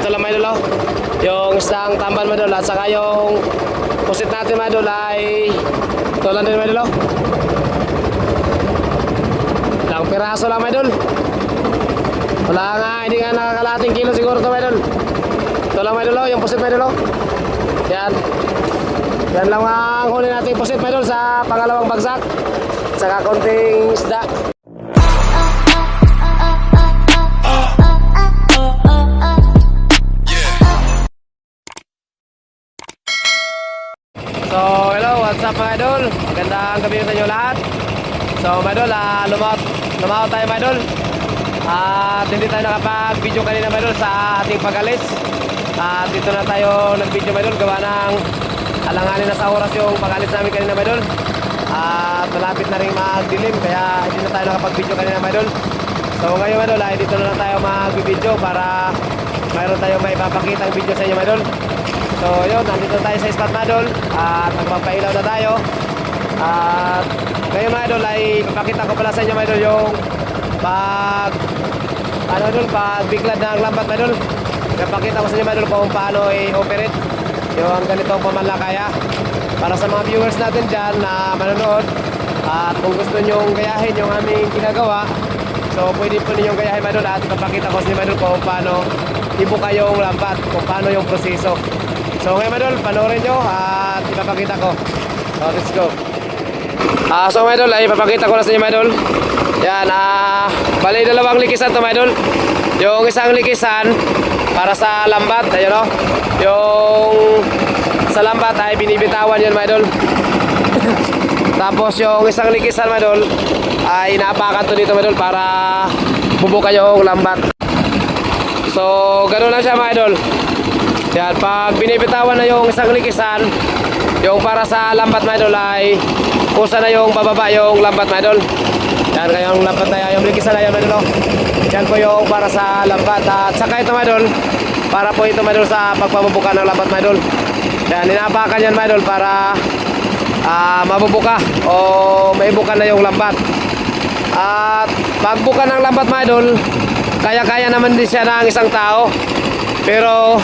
ito lang mga idol, oh. Yung isang tambal mga idol, at saka yung pusit natin mga idol ay ito lang din mga idol, oh. Ilang piraso lang mga idol. Wala nga, hindi nga nakakalating kilo siguro ito mga idol. Ito lang mga idol, oh, yung pusit mga idol, oh. Yan. Yan lang ang huli natin pusit mga idol sa pangalawang bagsak. Saka konting isda. So, hello, what's up mga idol? Magandang gabi sa inyo lahat. So, mga idol, lumaot tayo mga idol. At hindi tayo nakapag-video kanina mga idol sa ating pag-alis. At dito na tayo nag-video mga idol. Gawa ng alanganin na sa oras yung pag-alis namin kanina mga idol. At malapit na rin mag-dilim, kaya hindi na tayo nakapag-video kanina mga idol. So, ngayon mga idol, ay dito na lang tayo mag-video para mayroon tayo may papakita ang video sa inyo mga idol. So yun, nandito tayo sa spot mga idol at magpapailaw na tayo. At ngayon mga idol ay papakita ko pala sa inyo mga idol yung pagbiglad ng lambat mga idol. Papakita ko sa inyo mga idol kung paano i-operate yung ganitong pamanlakaya para sa mga viewers natin dyan na manonood. At kung gusto nyong gayahin yung aming ginagawa, so pwede po ninyong gayahin mga idol. At papakita ko sa inyo mga idol kung paano ibuka yung lambat, kung paano yung proseso. So ngayon mga idol, panoorin nyo at ipapakita ko. So let's go. So mga idol, ay ipapakita ko na sa inyo mga idol. Yan, bali dalawang likisan to mga idol. Yung isang likisan para sa lambat, ayun o. Yung sa lambat ay binibitawan yun mga idol. Tapos yung isang likisan mga idol ay inaapakan to dito mga idol para bubuka yung lambat. So ganoon lang siya mga idol. Yan, pag binibitawan na yung isang likisan, yung para sa lambat mga idol ay kusa na yung bababa yung lambat mga idol. Yan, kaya yung lambat na yung likisan na yan mga idol. Yan po yung para sa lambat. At saka ito mga idol, para po ito mga idol sa pagpabubuka ng lambat mga idol. Yan, inapakan yan mga idol para mabubuka o maibuka na yung lambat. At pagbuka ng lambat mga idol, kaya-kaya naman din siya ng isang tao. Pero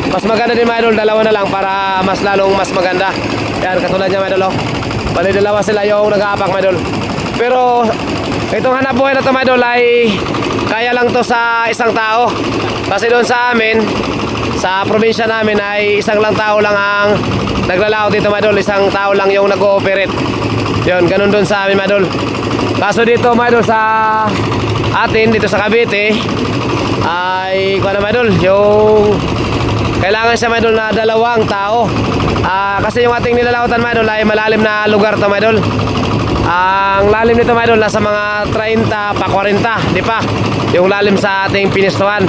mas maganda din mga idol, dalawa na lang para mas lalong mas maganda. Yan, katulad niya mga idol, oh. Bali dalawa sila yung nag-aapak mga idol. Pero itong hanap buhay na ito mga idol ay kaya lang to sa isang tao. Kasi doon sa amin, sa probinsya namin ay isang lang tao lang ang naglalaot dito mga idol. Isang tao lang yung nag-ooperate. Yun, ganun doon sa amin mga idol. Kaso dito mga idol sa atin, dito sa Cavite ay kung ano mga idol, yung kailangan siya mga idol na dalawang tao. Kasi yung ating nilalautan mga idol ay malalim na lugar to mga idol. Ang lalim nito mga idol nasa mga 30 pa 40, di pa yung lalim sa ating pinistuhan.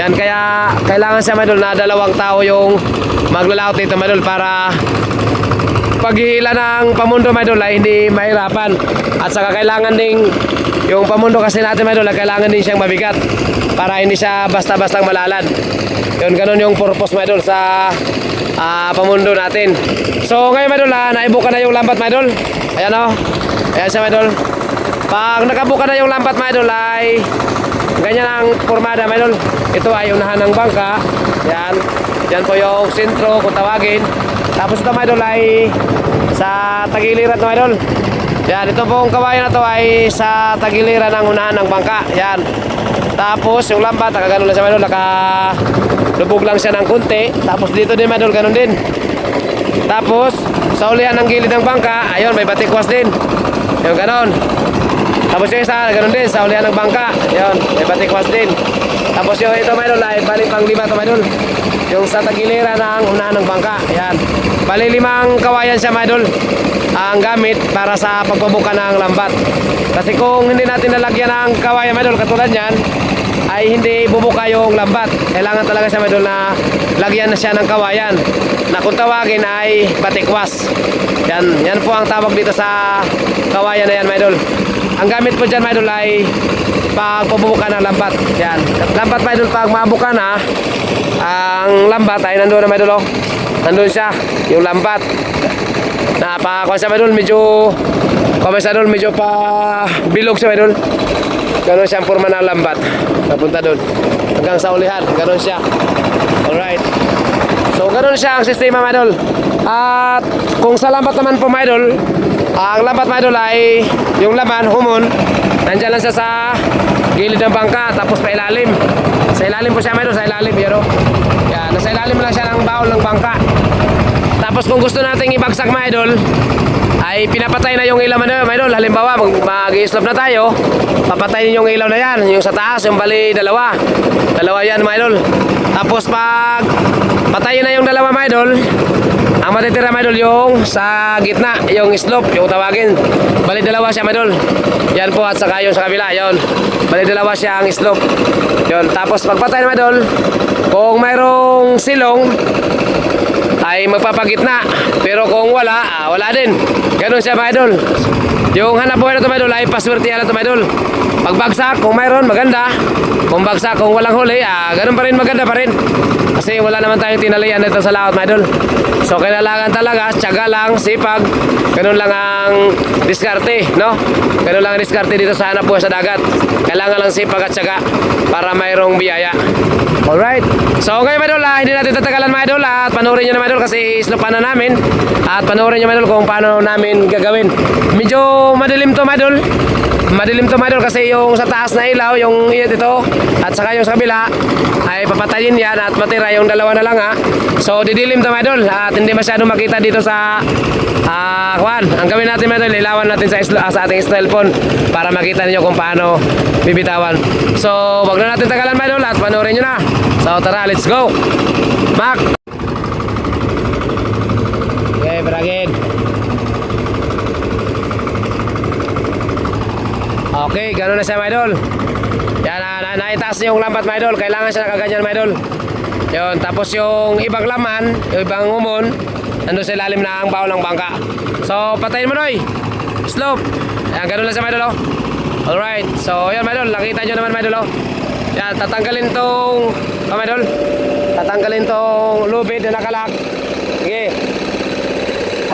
Yan, kaya kailangan siya mga idol na dalawang tao yung maglalaot dito mga idol para paghihila ng pamundo mga idol ay hindi mahirapan. At saka kailangan ding yung pamundo kasi natin mga idol ay kailangan din siyang mabigat para hindi siya basta-bastang malalad. Yun, ganun yung purpose mga idol sa pamundo natin. So ngayon mga idol, naibuka na yung lambat mga idol. Ayan o, ayan siya mga idol. Pag nakabuka na yung lambat mga idol ay ganyan ang formada mga idol. Ito ay unahan ng bangka. Yan, yan po yung sentro kung tawagin. Tapos ito mga idol ay sa tagiliran mga idol. Yan, ito pong kawayan na to ay sa tagiliran ng unahan ng bangka. Yan. Tapos yung lambat, nakagano lang siya mga idol, nakalubog lang siya ng kunti. Tapos dito din mga idol, ganun din. Tapos sa ulihan ng gilid ng bangka, ayun, may batikwas din. Yung ganon. Tapos yung isa, ganun din, sa ulihan ng bangka, ayun, may batikwas din. Tapos yung ito mga idol ay bali pang lima ito mga idol. Yung sa tagiliran ng unahan ng bangka, ayan. Bali limang kawayan siya mga idol ang gamit para sa pagpabuka ng lambat. Kasi kung hindi natin nalagyan ng kawayan mga idol katulad yan, ay hindi bubuka yung lambat. Kailangan talaga siya mga idol na lagyan na siya ng kawayan na kung tawagin ay batikwas. Yan, yan po ang tawag dito sa kawayan na yan mga idol. Ang gamit po dyan mga idol ay pagpabuka ng lambat. Yan, lambat mga idol, pag mabuka na ang lambat ay nandoon na mga idol, oh. Nandun siya, yung lambat. Napakuha siya mga idol, medyo pa bilog siya mga idol. Ganun siyang forma ng lambat. Napunta doon. hanggang sa ulihan. Ganun siya. Alright. So ganun siya ang sistema mga idol. At kung sa lambat naman po mga idol, ang lambat mga idol ay yung laman, humon, nandyan lang siya sa gilid ng bangka, tapos pa ilalim. Sa ilalim po siya mga idol, sa ilalim. Yan o. Yan, nasa ilalim lang siya ng baul ng bangka. Tapos kung gusto nating ibagsak mga idol, ay pinapatay na yung ilaw mga idol. Halimbawa, mag-i-slope na tayo, papatayin yung ilaw na yan. Yung sa taas, yung bali dalawa. Dalawa yan mga idol. Tapos pag patayin na yung dalawa mga idol, ang matitira mga idol yung sa gitna, yung slope, yung tawagin. Bali dalawa siya mga idol. Yan po, at saka yung sa kabila, yun. Bali dalawa siya ang slope. Yun. Tapos pagpatay na mga idol, kung mayroong silong, ay magpapagitna. Pero kung wala, wala din. Ganun siya mga idol. Yung hanap buhay na ito mga idol ay paswertihan na ito mga idol. Pagbagsak, kung mayroon, maganda. Kung bagsak, kung walang huli, ganun pa rin, maganda pa rin. Kasi wala naman tayong tinalian dito sa laot mga idol. So kailangan talaga, tiyaga lang, sipag. Ganun lang ang diskarte, no? Ganun lang ang diskarte dito sa hanap buhay sa dagat. Kailangan lang sipag at tiyaga para mayroong biyaya. Alright. So ngayon mga idol, hindi natin tatagalan mga idol, at panoorin nyo na mga idol kasi islopan na namin. At panoorin nyo mga idol kung paano namin gagawin. Medyo madilim to mga idol. Madilim to mga idol kasi yung sa taas na ilaw, yung ito, at saka yung sa kabila ay papatayin yan at matira yung dalawa na lang ha. So didilim to mga idol at hindi masyado makita dito sa kuwan. Ang gawin natin mga idol, ilawan natin sa ating cellphone para makita niyo kung paano bibitawan. So wag na natin tagalan mga idol at panoorin nyo na. So tara, let's go. Mac. Okay, bragin. Okay, gano'n na siya mga idol. Yan, naitaas niya yung lambat mga idol. Kailangan siya nakaganyan mga idol. Yun, tapos yung ibang laman, yung ibang umon, nandun sa ilalim na ang baon ng bangka. So, patayin mo Noy. Slope. Yan, gano'n na siya mga idol. Alright, so yan mga idol, nakita nyo naman mga idol. Yan, tatanggalin tong, mga idol, tatanggalin tong lubid na nakalak. Sige,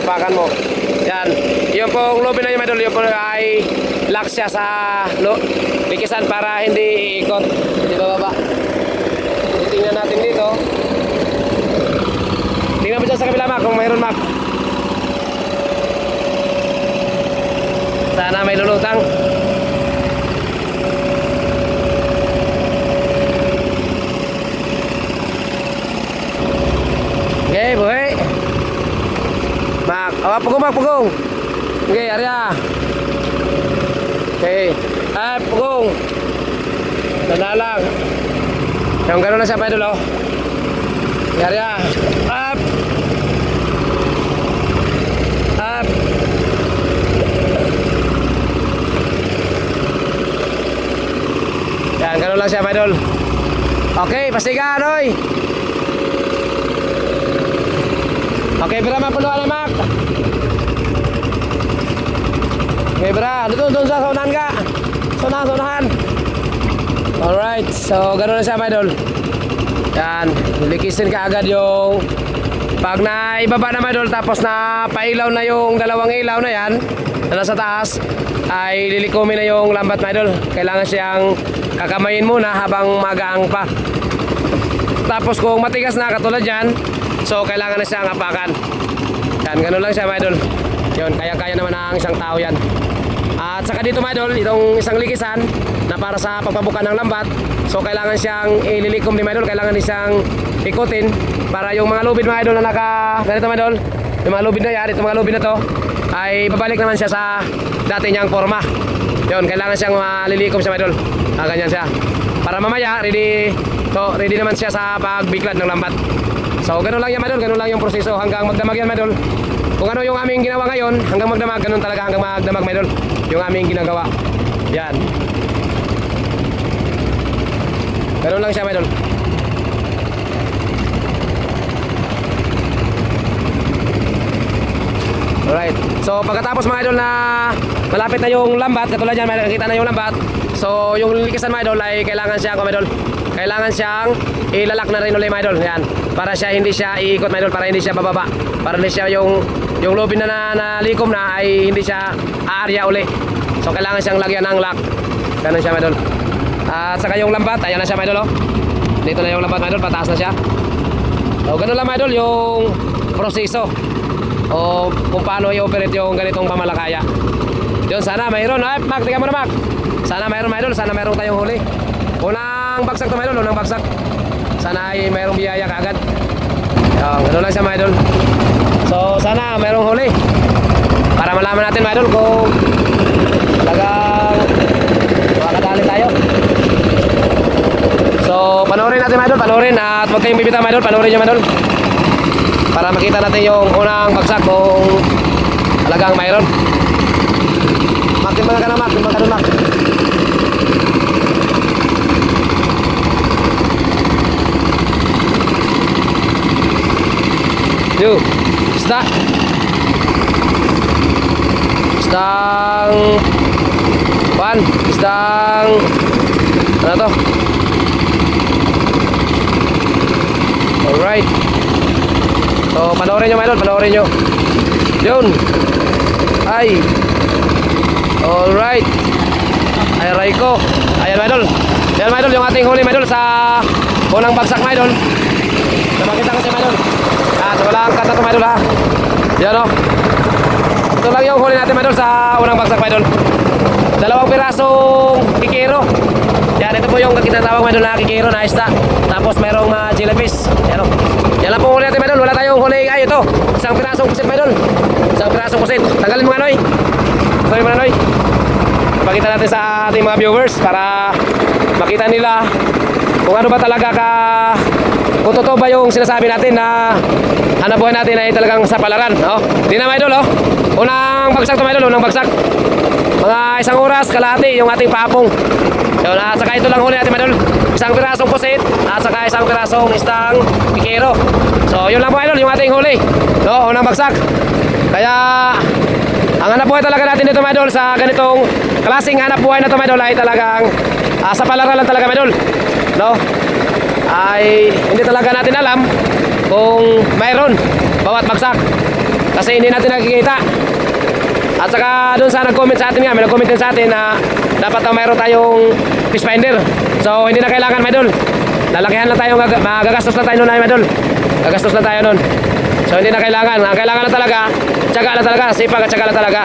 hapakan mo. Yan, yung pong lubid na yung mga idol, yung pong ay lock siya sa likisan para hindi iikot. Hindi bababa. Tingnan natin dito. Tingnan mo dyan sa kabila Mac kung mayroon Mac. Sana may lulutang. Okay, buhay. Mac, pugong Mac, pugong. Okay, Arya. Okay, pugong. Nanalang. Yung gano'n na siya pa idol, oh. Yarya. Up. Up. Yan, gano'n lang siya pa idol. Okay, pasiga, Noy. Okay, bra, mapuluan na, Mac. Okay, bra, doon sa saunahan ka. Saunahan. Alright, so gano'n na siya mga idol. Yan, likisin ka agad yung pag naibaba na mga idol, tapos na pailaw na yung dalawang ilaw na yan na nasa taas, ay lilikumin na yung lambat mga idol. Kailangan siyang kakamayin muna habang magaang pa. Tapos kung matigas na katulad yan, so kailangan na siyang apakan. Yan, gano'n lang siya mga idol. Yun, kaya-kaya naman ang isang tao yan. At saka dito mga idol, itong isang likisan na para sa pagpabuka ng lambat, so kailangan siyang ililikom din mga idol, kailangan din siyang ikutin para yung mga lubid mga idol na ganito mga idol, yung mga lubid na yan, itong mga lubid na to ay babalik naman siya sa dati niyang forma. Yun, kailangan siyang malilikom siya mga idol. Ganyan siya para mamaya ready naman siya sa pagbiklad ng lambat. So ganun lang yan mga idol, ganun lang yung proseso hanggang magdamag yan mga idol. Kung ano yung aming ginawa ngayon, hanggang magdamag, ganun talaga hanggang magdamag mga idol yung aming ginagawa. Yan. Ganun lang siya mga idol. Alright. So pagkatapos mga idol na malapit na yung lambat, katulad yan, makikita na yung lambat. So yung likisan mga idol ay kailangan siyang mga idol, kailangan siyang ilalak na rin ulit mga idol. Yan. Para siya hindi siya iikot mga idol, para hindi siya bababa. Para hindi siya yung lubid na nalikom na ay hindi siya aarya uli. So kailangan siyang lagyan ng lock. Ganun siya mga idol. At saka yung lambat, ayan na siya mga idol, oh. Dito na yung lambat mga idol, pataas na siya. So ganun lang mga idol yung proseso o kung paano i-operate yung ganitong pamalakaya. Yun, sana mayroon. Ay, Mac, tingnan mo na Mac. Sana mayroon mga idol, sana mayroon tayong huli. Unang bagsak to mga idol, unang bagsak. Sana ay mayroong biyaya kaagad. Yun, ganun lang siya mga idol. So sana mayroong huli para malaman natin mga idol kung talagang makakadali tayo. So panoorin natin mga idol, panoorin at huwag kayong bibitaw mga idol, panoorin nyo mga idol para makita natin yung unang bagsak kung talagang mayroon. Mak, timbang ka na Mak, timbang ka na Mak. Yo, isda. Isdang pan, isdang ano to? Alright. So panoorin nyo mga idol, panoorin nyo. Yun. Ay. Alright. Ay aray ko. Ayan mga idol. Ayan mga idol yung ating huli mga idol sa unang bagsak mga idol. Napakita kasi mga idol. So walang kata to mga idol ha. Yan o. Ito lang yung huli natin mga idol sa unang bagsak mga idol. Dalawang pirasong kikiro. Yan, ito po yung kinatawag mga idol na kikiro na isda. Tapos mayroong jellyfish. Yan o. Yan lang po huli natin mga idol. Wala tayong huli. Ay ito. Isang pirasong pusit mga idol. Isang pirasong pusit. Tanggalin mga noy. Sorry mga noy. Ipakita natin sa ating mga viewers para makita nila kung ano ba talaga kung totoo ba yung sinasabi natin na hanap buhay natin ay talagang sa palaran. Hindi na mga idol. Unang bagsak to mga idol, unang bagsak. Mga isang oras kalahati yung ating paapong. Yun, at saka ito lang huli natin mga idol. Isang pirasong pusit at saka isang pirasong istang kikero. So yun lang po idol yung ating huli. Unang bagsak. Kaya ang hanap buhay talaga natin dito mga idol sa ganitong klaseng hanap buhay na to mga idol ay talagang sa palaran lang talaga mga idol. Ay hindi talaga natin alam kung mayroon bawat bagsak kasi hindi natin nakikita. At saka doon sa nag-comment sa atin nga, may nag-comment din sa atin na dapat na mayroon tayong fish finder. So hindi na kailangan mga idol. Lalakihan lang tayo, magagastos lang tayo noon mga idol. Gagastos lang tayo noon. So hindi na kailangan. Ang kailangan lang talaga, tiyaga lang talaga, sipag at tiyaga lang talaga.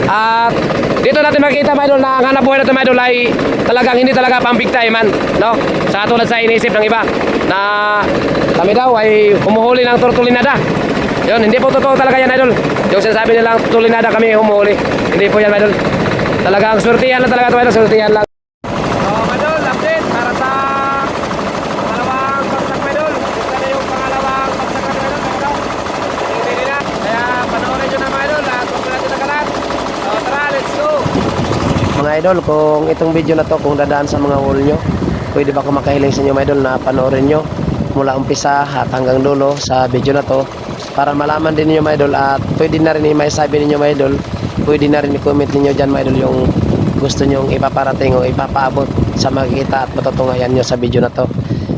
At dito natin makikita mga idol na ang hanap buhay na ito mga idol ay talagang hindi talaga pambigtay man. Sa tulad sa iniisip ng iba na kami daw ay humuhuli ng tortulinada. Yun, hindi po totoo talaga yan idol. Yung sinasabi nilang tulinada kami humuhuli. Hindi po yan idol. Talagang swertihan lang talaga ito idol, swertihan lang. So idol, update para sa pangalawang bagsak idol. Ito na yung pangalawang bagsak idol. Hindi na. Kaya panoorin nyo na mga idol at huwag natin nagalat. So tara, let's go. Mga idol, kung itong video na to, kung dadaan sa mga wall nyo, pwede ba kung makahiling sa inyo mga idol na panoorin nyo mula umpisa at hanggang dulo sa video na to para malaman din niyo mga idol at pwede na rin i-sabi ninyo mga idol, pwede na rin i-comment ninyo dyan mga idol yung gusto nyong ipaparating o ipapaabot sa makikita at matutunghayan nyo sa video na to.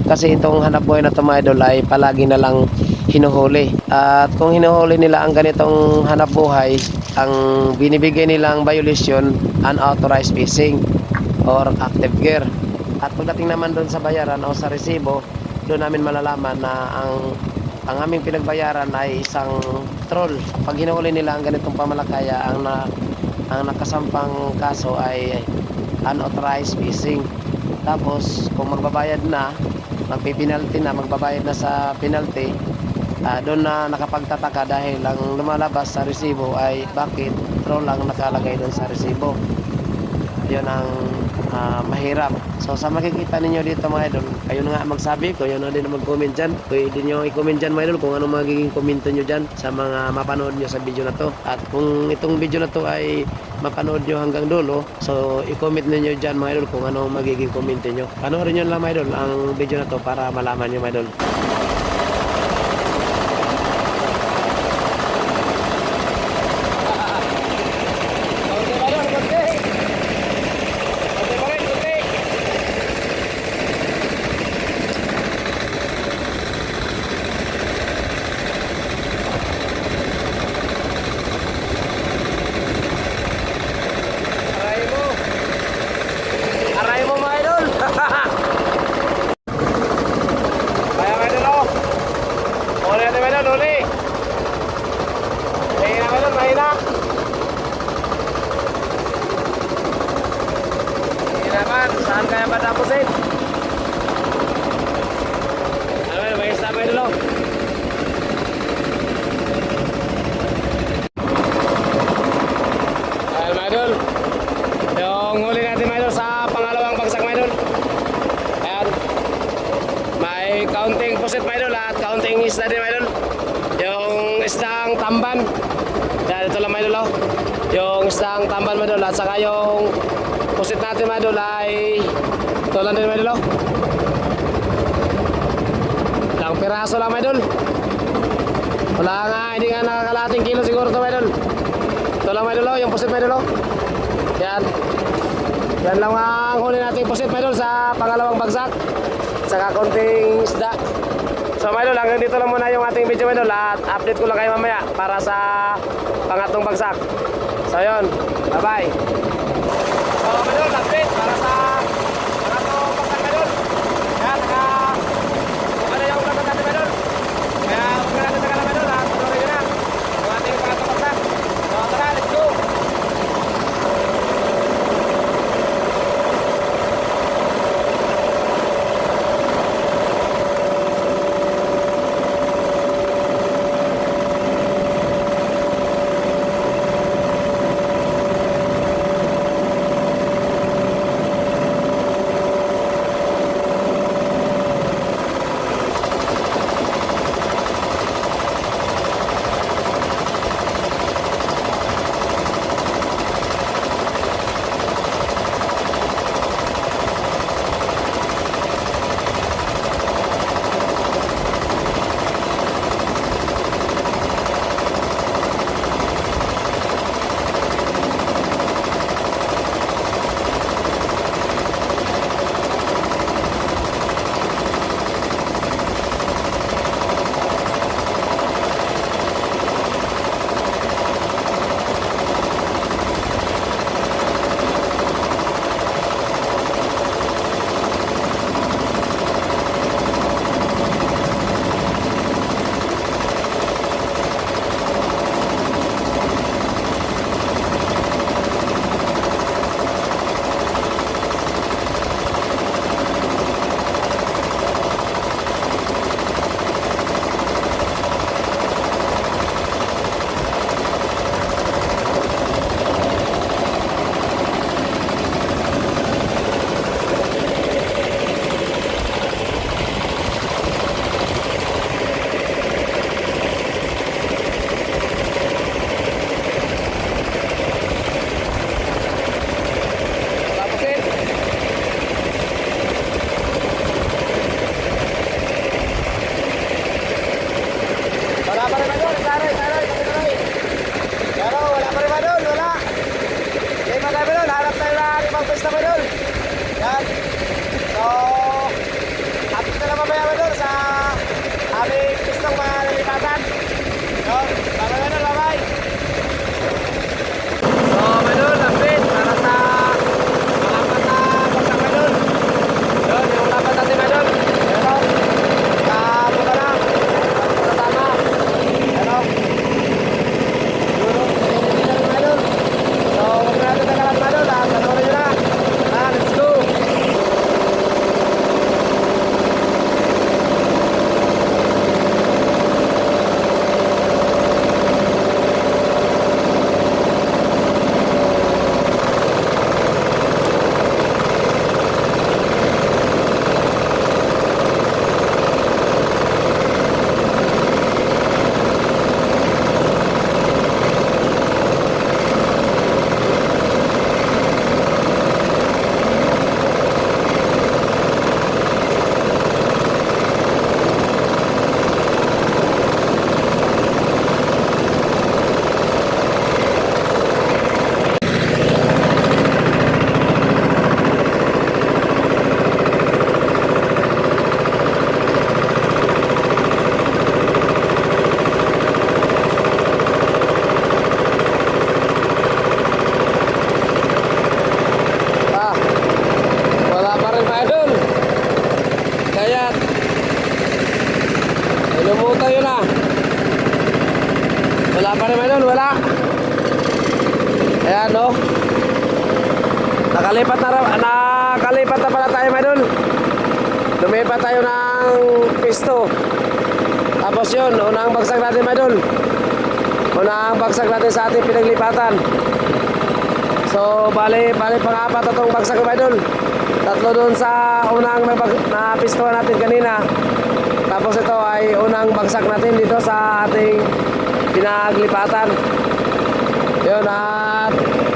Kasi itong hanap buhay na to mga idol ay palagi na lang hinuhuli. At kung hinuhuli nila ang ganitong hanap buhay, ang binibigay nilang violation, unauthorized fishing or active gear. At pagdating naman doon sa bayaran o sa resibo, doon namin malalaman na ang aming pinagbayaran ay isang troll. Pag hinuli nila ang ganitong pamalakaya, ang nakasampang kaso ay unauthorized fishing. Tapos kung magbabayad na, magpipinalty na, magbabayad na sa penalty, doon na nakapagtataka dahil ang lumalabas sa resibo ay bakit troll ang nakalagay doon sa resibo. Yun ang mahirap. So sa makikita ninyo dito mga idol, kayo na nga magsabi, kayo na din mag-comment dyan. Pwede nyo i-comment dyan mga idol kung ano magiging komento nyo dyan sa mga mapanood nyo sa video na to. At kung itong video na to ay mapanood nyo hanggang dulo, so i-comment ninyo dyan mga idol kung ano magiging komento nyo. Panoorin nyo lang mga idol ang video na to para malaman nyo mga idol. pusit mga idol at kaunting isda din mga idol. Yung isdang tamban. Yan, ito lang mga idol. Oh. Yung isdang tamban mga idol at saka yung pusit natin mga idol ay ito lang din mga idol. Oh. Ilang piraso lang mga idol. Wala nga, hindi nga nakakalating kilo siguro ito mga idol. Ito lang mga idol. Oh. Yung pusit mga idol. Oh. Yan. Yan lang ang huli natin pusit mga idol sa pangalawang bagsak. Saka konting isda. So mga idol, hanggang dito lang muna yung ating video mga idol at update ko lang kayo mamaya para sa pangatlong bagsak. So yun, bye bye. So mga idol, update para sa pangatlong bagsak mga idol. Yan, ano yung bagsak natin mga idol. Kaya huwag na natin tagalan mga idol at tuloy nyo na yung ating pangatlong bagsak. So tara, let's go. Wala pa rin doon, wala. Ayan, no. Nakalipat na pala tayo, idol. Lumipat tayo ng pisto. Tapos yun, unang bagsak natin, idol. Unang bagsak natin sa ating pinaglipatan. So, bali pang-apat na itong bagsak, idol. Tatlo doon sa unang na pisto natin kanina. Tapos ito ay unang bagsak natin dito sa ating pinaglipatan. Yun, at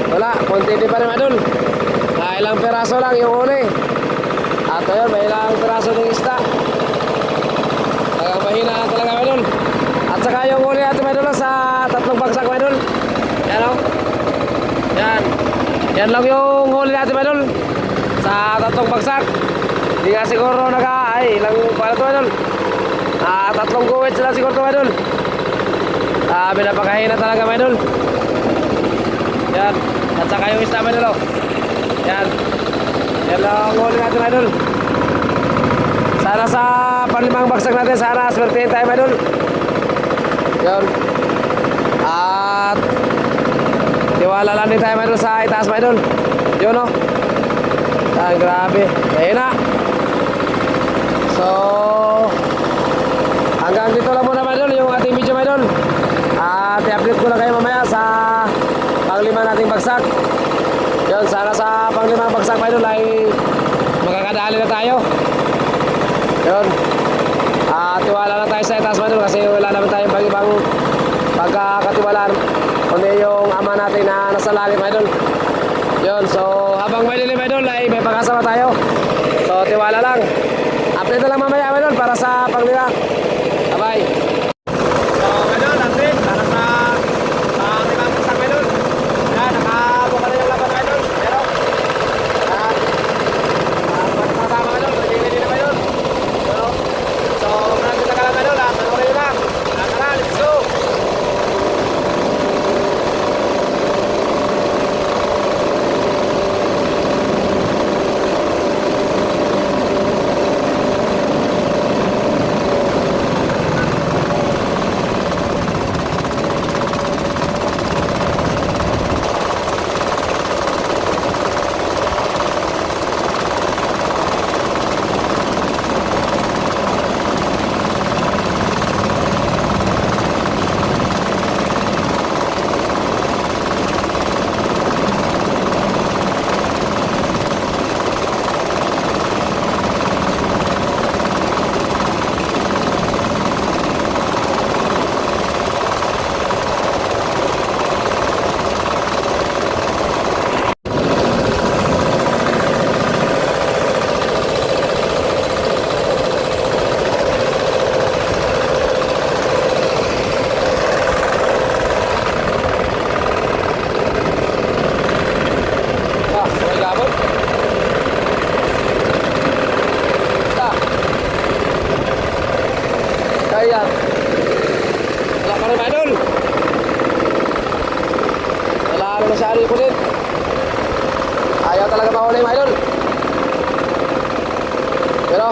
wala, konti din pa rin idol. Ilang piraso lang yung huli. At ayun, may ilang piraso ng isda. Talagang mahina talaga idol. At saka yung huli natin idol sa tatlong bagsak idol. Yan o. Yan. Yan lang yung huli natin idol sa tatlong bagsak. Hindi nga siguro ilang pala ito idol. Tatlong guwit sila siguro ito idol. Pinapakahina talaga idol. Yan. At saka yung isda idol. Yan. Yan lang ang huli natin idol. Sana sa panlimang bagsak natin, sana swertein tayo idol. Yan. At tiwala lang din tayo idol sa itaas idol. Yun o. Yan, grabe. Ayun na. So hanggang dito lang muna idol yung ating video idol. At i-update ko lang kayo mamaya sa panglima nating bagsak. Yun, sana sa panglimang bagsak idol ay makakadali na tayo. Yun. Tiwala lang tayo sa itaas idol kasi wala naman tayong ibang pagkakatiwalaan kundi yung ama natin na nasa langit idol. Yun, so habang may lilim idol ay may pagkasama tayo. So tiwala lang. Update na lang mamaya idol para sa panglima. Bye-bye. So idol, update para sa panglimang bagsak idol. Yan, nakabuka na yung laban idol. Pero kasama idol, ready na idol. So maraming tagalan idol. Panoorin nyo lang. Tara, let's go. Ayan. Wala pa rin idol. Wala masyado yung kulit. Ayaw talaga mahuli yung idol. Pero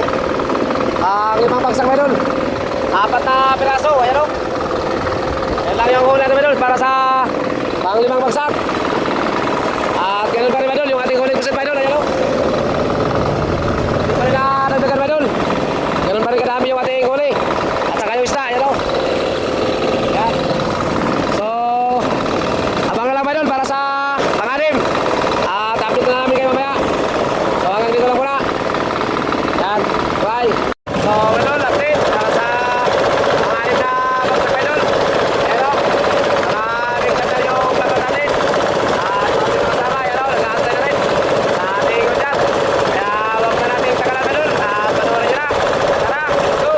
ang limang bagsak idol, 4 na piraso. Ayan o. Yan lang yung huli natin idol para sa panglimang bagsak. At ganun pa rin idol yung ating huli kusit idol. Ayan o. Hindi pa rin nadagdagan idol. Ganun pa rin kadami yung ating huli. Yung isda, yan o. Yan. So abangan lang ba doon para sa pang-anim. At update na namin kayo mamaya. So hanggang dito lang muna. Yan, bye. So ganun, update para sa pang-anim na bagsak kayo doon. Yan o. Maraming ganda yung laban natin. At maraming kasama, yan o. Nag-aantay na rin sa ating ikot dyan. Kaya huwag na natin tagalan na doon. At panoorin nyo na. Tara, let's go.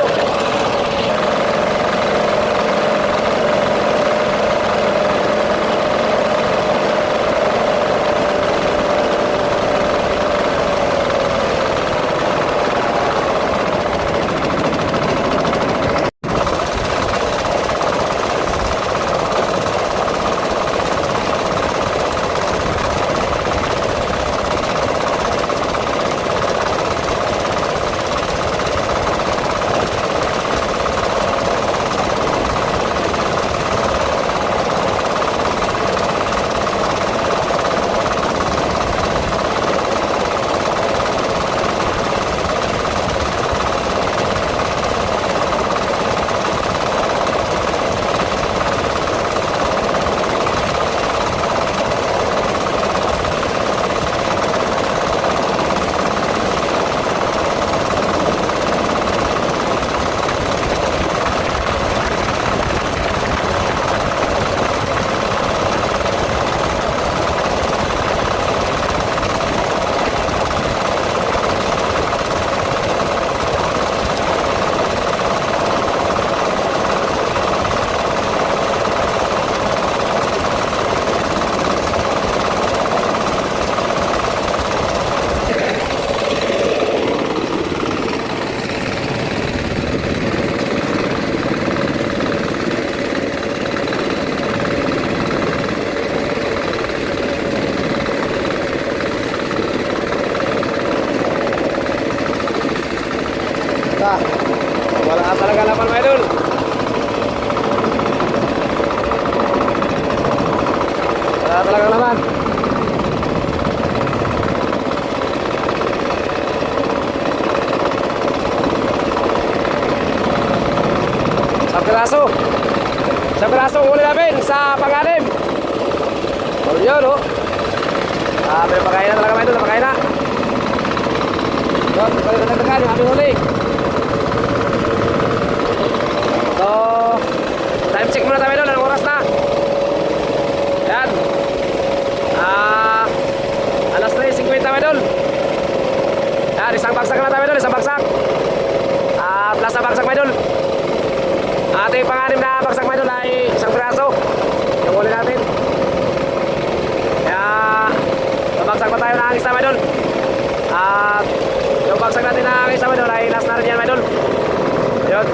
piraso. Isang piraso ang huli namin sa pang-anim. O yun, oh. May napakain na talaga mga idol, napakain na. Yun, nagdagdagan yung aming huli. So, time check muna tayo idol, anong oras na? Yan. Alas 3:50 tayo idol. Yan, isang bagsak na tayo idol, isang bagsak. Plus na bagsak tayo idol. Ating pang-anim na bagsak tayo idol ay isang piraso. Yung huli natin. Bagsak pa tayo ng isa, idol. At yung bagsak natin ng isa, idol, ay last na rin yan, idol. Yun.